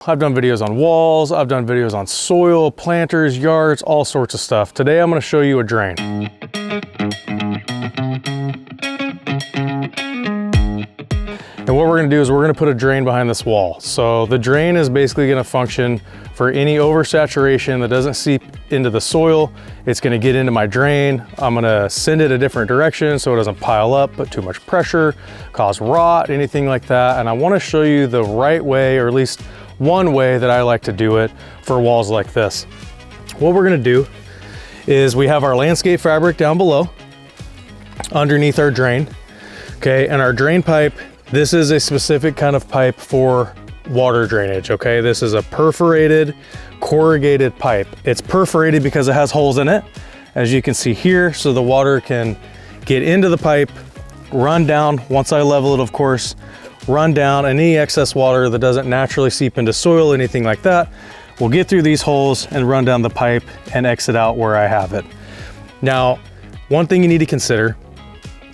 I've done videos on walls, I've done videos on soil, planters, yards, all sorts of stuff. Today I'm going to show you a drain. And what we're going to do is we're going to put a drain behind this wall. So the drain is basically going to function for any oversaturation that doesn't seep into the soil. It's going to get into my drain. I'm going to send it a different direction so it doesn't pile up, put too much pressure, cause rot, anything like that. And I want to show you the right way, or at least one way that I like to do it for walls like this. What we're going to do is we have our landscape fabric down below underneath our drain. Okay, and our drain pipe, this is a specific kind of pipe for water drainage, okay? This is a perforated, corrugated pipe. It's perforated because it has holes in it, as you can see here, so the water can get into the pipe, run down, once I level it, of course, run down. Any excess water that doesn't naturally seep into soil, anything like that, will get through these holes and run down the pipe and exit out where I have it. Now, one thing you need to consider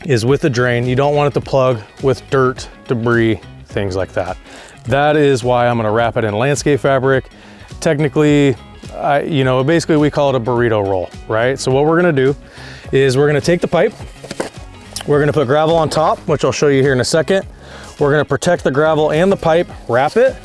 is with the drain, you don't want it to plug with dirt, debris, things like that. That is why I'm gonna wrap it in landscape fabric. Technically, basically we call it a burrito roll, right? So what we're gonna do is we're gonna take the pipe, we're gonna put gravel on top, which I'll show you here in a second. We're gonna protect the gravel and the pipe, wrap it,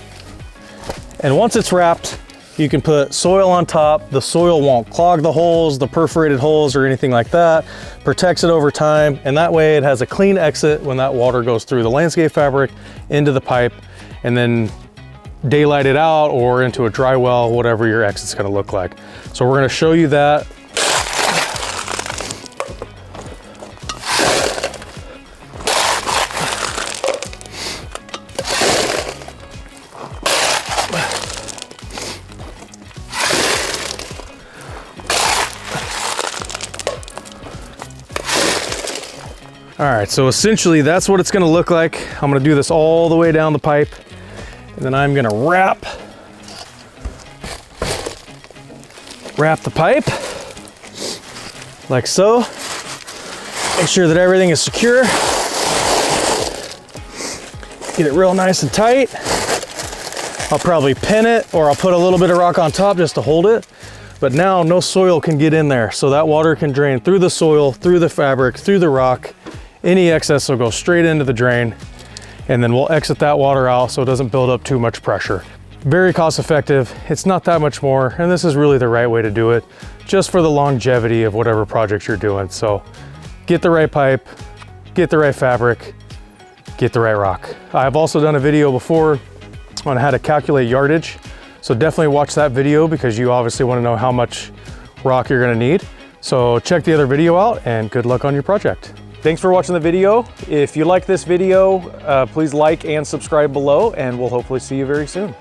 and once it's wrapped, you can put soil on top. The soil won't clog the holes, the perforated holes or anything like that. Protects it over time, and that way it has a clean exit when that water goes through the landscape fabric into the pipe, and then daylight it out or into a dry well, whatever your exit's gonna look like. So we're gonna show you that. All right, so essentially that's what it's gonna look like. I'm gonna do this all the way down the pipe, and then I'm gonna wrap the pipe like so. Make sure that everything is secure. Get it real nice and tight. I'll probably pin it, or I'll put a little bit of rock on top just to hold it. But now no soil can get in there, so that water can drain through the soil, through the fabric, through the rock. Any excess will go straight into the drain, and then we'll exit that water out so it doesn't build up too much pressure. Very cost effective. It's not that much more, and this is really the right way to do it, just for the longevity of whatever project you're doing. So get the right pipe, get the right fabric, get the right rock. I've also done a video before on how to calculate yardage. So definitely watch that video, because you obviously want to know how much rock you're going to need. So check the other video out, and good luck on your project. Thanks for watching the video. If you like this video, please like and subscribe below, and we'll hopefully see you very soon.